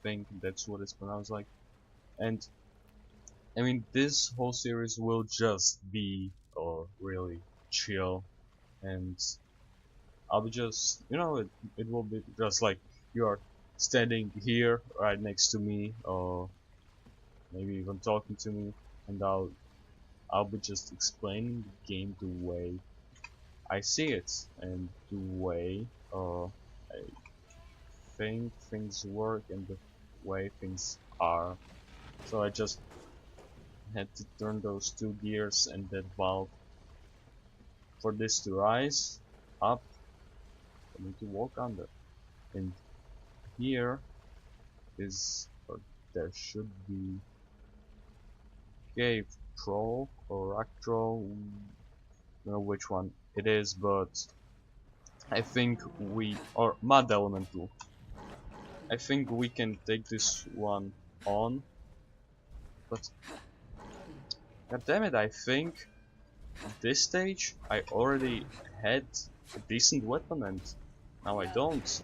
think that's what it's pronounced like. And I mean, this whole series will just be really chill, and I'll be just, it will be just like you are standing here right next to me, or maybe even talking to me, and I'll be just explaining the game the way I see it and the way I think things work and the way things are. So I just had to turn those two gears and that valve for this to rise up. I need to walk under, and here is, or there should be, cave troll or rock troll. I don't know which one it is, but I think or mud elemental. I think we can take this one on, but god damn it, I think at this stage I already had a decent weapon and now I don't.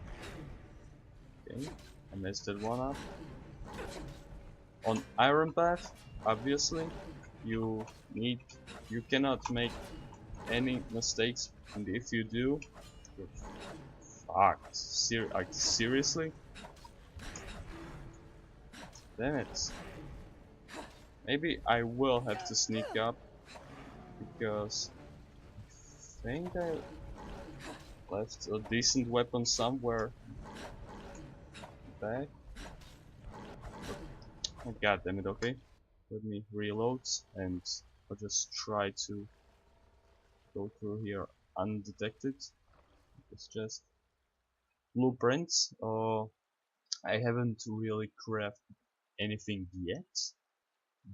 Okay, I messed that one up. On Iron Path, obviously, you cannot make any mistakes, and if you do, you're fucked. Seriously? Damn it. Maybe I will have to sneak up, because I think I left a decent weapon somewhere back. Oh, god damn it, okay. Let me reload, and I'll just try to go through here undetected. It's just blueprints. I haven't really crafted anything yet,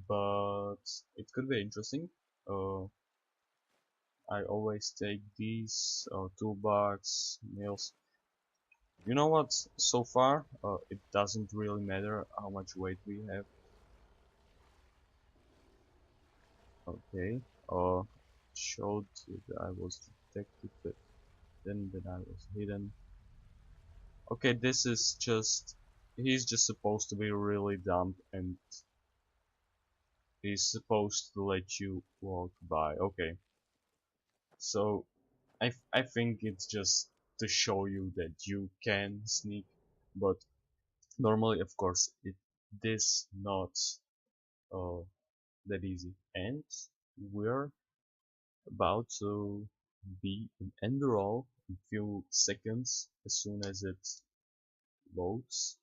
but it could be interesting. I always take these toolbox nails. You know what? So far, it doesn't really matter how much weight we have. Okay. Showed that I was detected, but then that I was hidden. Okay, this is just, he's just supposed to be really dumb, and he's supposed to let you walk by. Okay, so I think it's just to show you that you can sneak, but normally, of course, it is not uh, that easy. And we're about to be in Enderal in a few seconds as soon as it loads.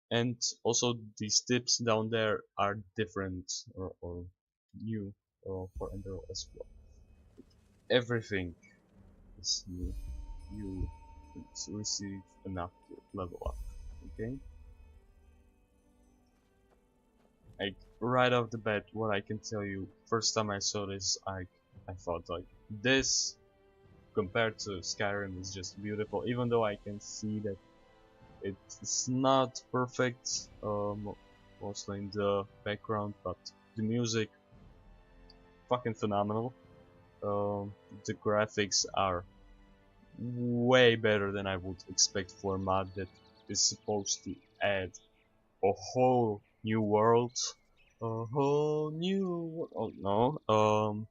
And also these tips down there are different, or new for Enderal as well. Everything is new. You receive enough to level up. Okay? Like right off the bat, what I can tell you, first time I saw this, I thought like this compared to Skyrim is just beautiful. Even though I can see that it's not perfect, mostly in the background, but the music fucking phenomenal. The graphics are way better than I would expect for a mod that is supposed to add a whole new world. A whole new, oh no,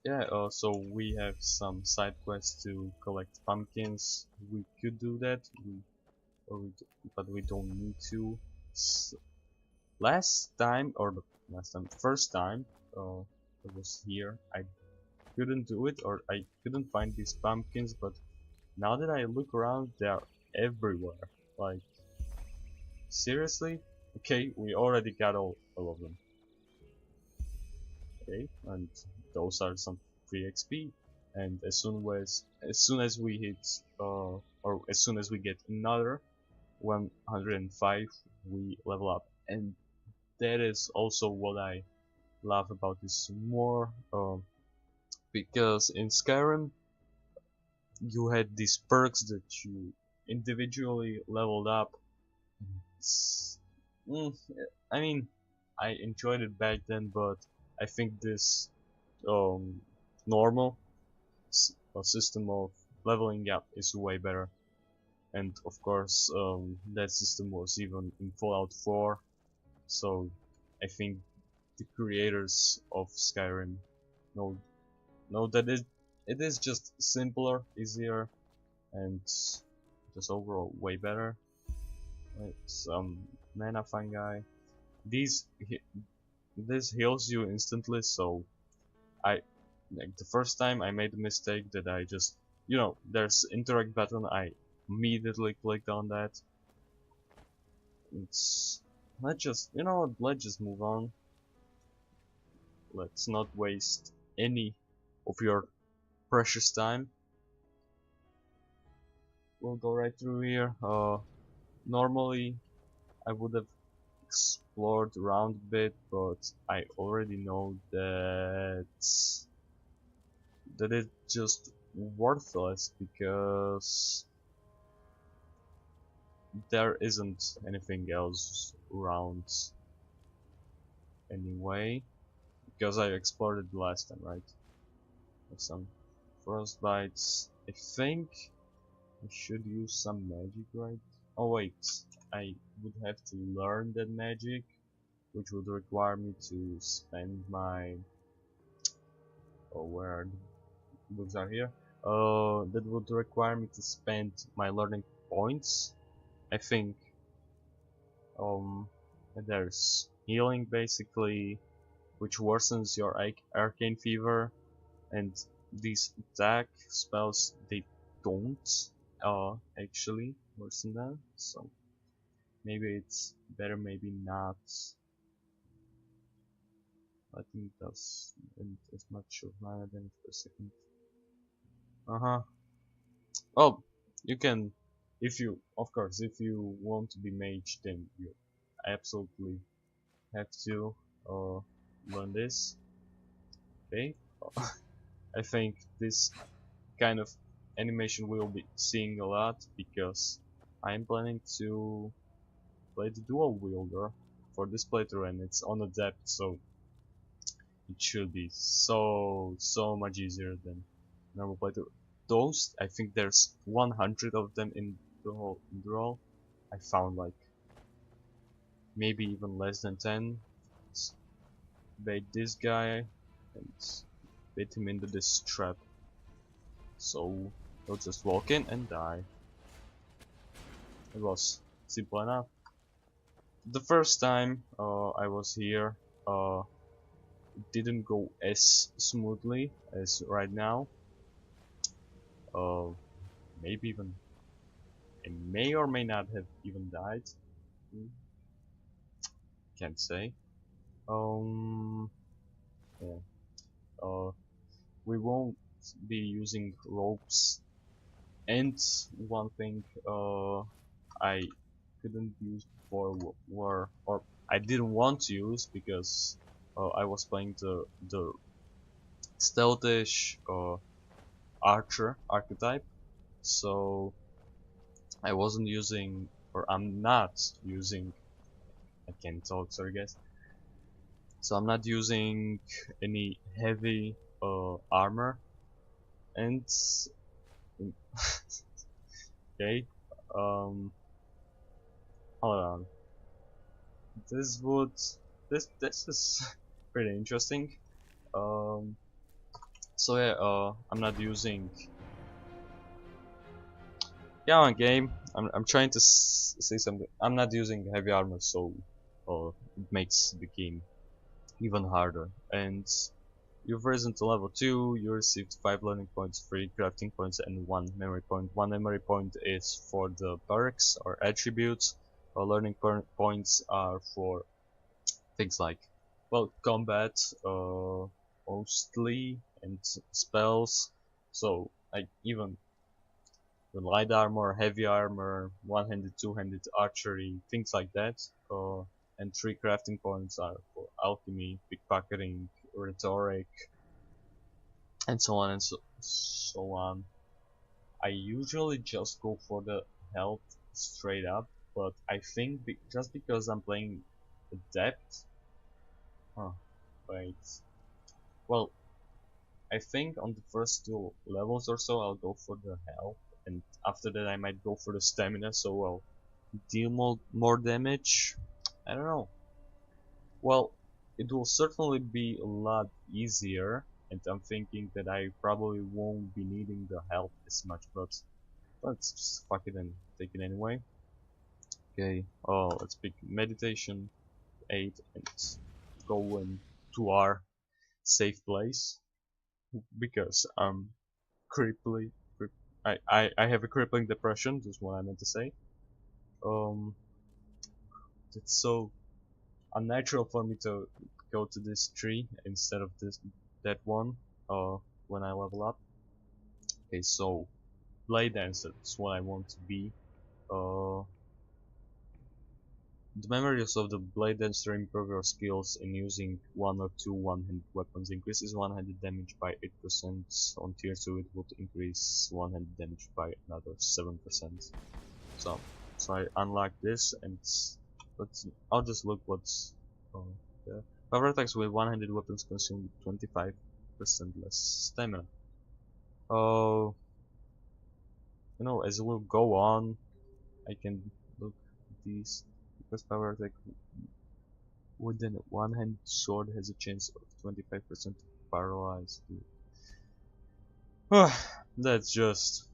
yeah, so we have some side quests to collect pumpkins. We could do that, but we don't need to. Last time, first time I was here, I couldn't do it, or I couldn't find these pumpkins, but now that I look around, they are everywhere. Like, seriously? Okay, we already got all of them. Okay, and those are some free XP. And as soon as we hit or as soon as we get another 105, we level up. And that is also what I love about this more, because in Skyrim you had these perks that you individually leveled up. Mm, I mean, I enjoyed it back then, but I think this normal system of leveling up is way better. And of course, that system was even in Fallout 4, so I think the creators of Skyrim know that it is just simpler, easier, and just overall way better. Right, some mana fungi. This heals you instantly, so I like the first time I made a mistake that I just, there's interact button, I immediately clicked on that. It's let's just let's just move on. Let's not waste any of your precious time. We'll go right through here. Normally I would have explored around a bit, but I already know that it's just worthless because there isn't anything else around anyway, because I explored it the last time, right? Have some frostbites. I think I should use some magic, right? Oh wait, I would have to learn that magic, which would require me to spend my... Oh, where are the books are here? That would require me to spend my learning points, I think. There's healing basically, which worsens your arcane fever, and these attack spells, they don't actually worsen that, so maybe it's better, maybe not. I think it does as much of mana damage per second. Oh, you can, if you, of course, if you want to be mage, then you absolutely have to learn this. Okay, I think this kind of animation we'll be seeing a lot because I'm planning to play the dual wielder for this playthrough, and it's on a depth, so it should be so much easier than normal playthrough. Those, I think there's 100 of them in the whole Enderal. I found like maybe even less than 10. Let's bait this guy and bait him into this trap. So he'll just walk in and die. It was simple enough. The first time I was here, it didn't go as smoothly as right now. Maybe even I may or may not have even died. Can't say. Yeah. We won't be using ropes. And one thing I couldn't use before were, or I didn't want to use because I was playing the stealthish archer archetype, so I wasn't using, or I'm not using, I can't talk, sorry guys, so I'm not using any heavy armor, and okay, hold on, this would, this is pretty interesting. So yeah, I'm not using, yeah, on game, I'm trying to say something. I'm not using heavy armor, so it makes the game even harder. And you've risen to level 2, you received 5 learning points, 3 crafting points, and 1 memory point. 1 memory point is for the perks or attributes, while learning points are for things like, well, combat, mostly, and spells. So, like, even with light armor, heavy armor, one-handed, two-handed archery, things like that. And 3 crafting points are for alchemy, pickpocketing, rhetoric, and so on and so on. I usually just go for the health straight up, but I think just because I'm playing Adept, wait, well, I think on the first 2 levels or so I'll go for the health, and after that I might go for the stamina, so I'll deal more damage. I don't know. Well, it will certainly be a lot easier, and I'm thinking that I probably won't be needing the health as much, but let's just fuck it and take it anyway. Okay, let's pick meditation 8 and go into our safe place because I'm cripply. I have a crippling depression. That's what I meant to say. Um, it's so unnatural for me to go to this tree instead of that one. When I level up. Okay, so blade dancer is what I want to be. Uh, The memories of the blade dancer improve your skills in using one or two one-handed weapons. Increases one-handed damage by 8%. On tier 2 it would increase one-handed damage by another 7%. So I unlock this and I'll just look what's there. Power attacks with one-handed weapons consume 25% less stamina. Oh, as we'll go on, I can look at these. Because power attack with a one-handed sword has a chance of 25% to paralyze you. That's just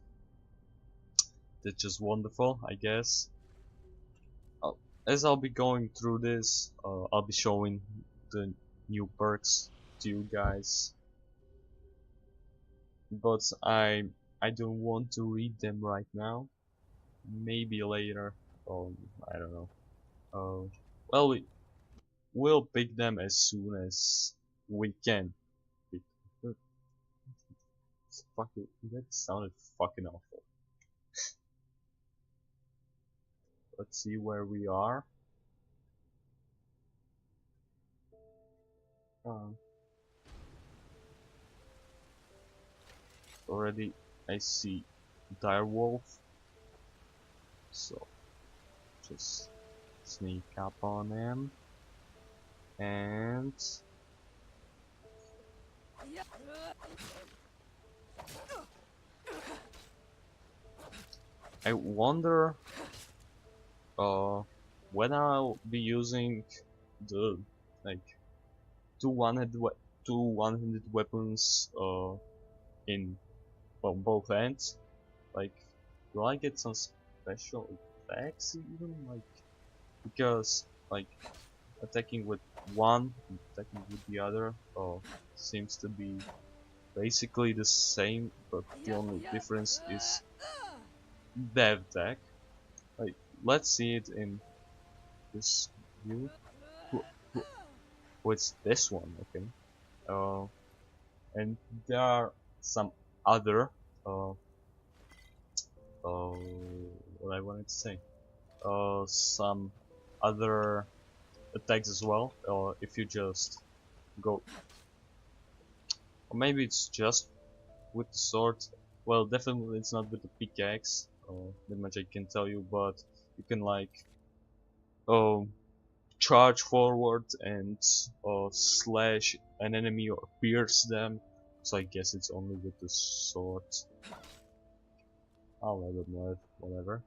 wonderful, I guess. As I'll be going through this, I'll be showing the new perks to you guys, but I don't want to read them right now. Maybe later. I don't know. Well, we'll pick them as soon as we can. Fucking, that sounded fucking awful. Let's see where we are. Already I see direwolf, so just sneak up on him and I wonder when I'll be using the like two one-handed weapons in both ends. Like, do I get some special effects even? Like, because like attacking with one and attacking with the other seems to be basically the same, but the only difference is dev tech. Like, let's see it in this view. What's this one? Okay. And there are some other what I wanted to say. Some other attacks as well. If you just go, or maybe it's just with the sword. Well, definitely it's not with the pickaxe. That much I can tell you. But you can like charge forward and slash an enemy or pierce them. So I guess it's only with the sword. I'll let it know, whatever.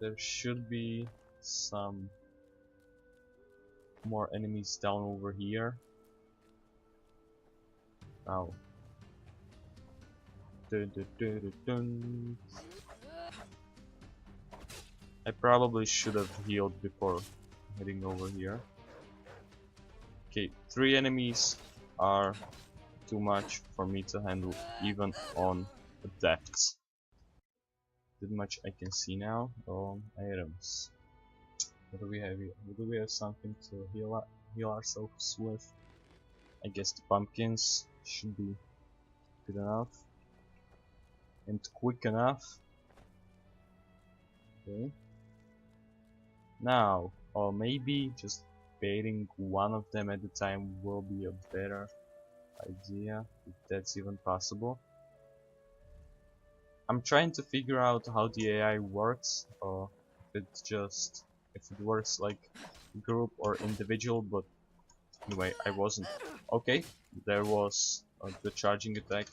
There should be some more enemies down over here. Oh. Dun, dun, dun, dun, dun. I probably should have healed before heading over here. Okay, 3 enemies are too much for me to handle even on the depths. That much I can see now. Items. What do we have here? Do we have something to heal ourselves with? I guess the pumpkins should be good enough and quick enough. Okay. Now, or maybe just baiting one of them at a time will be a better idea, if that's even possible. I'm trying to figure out how the AI works, or if it works like group or individual, but Anyway, I wasn't. Okay, there was the charging attack.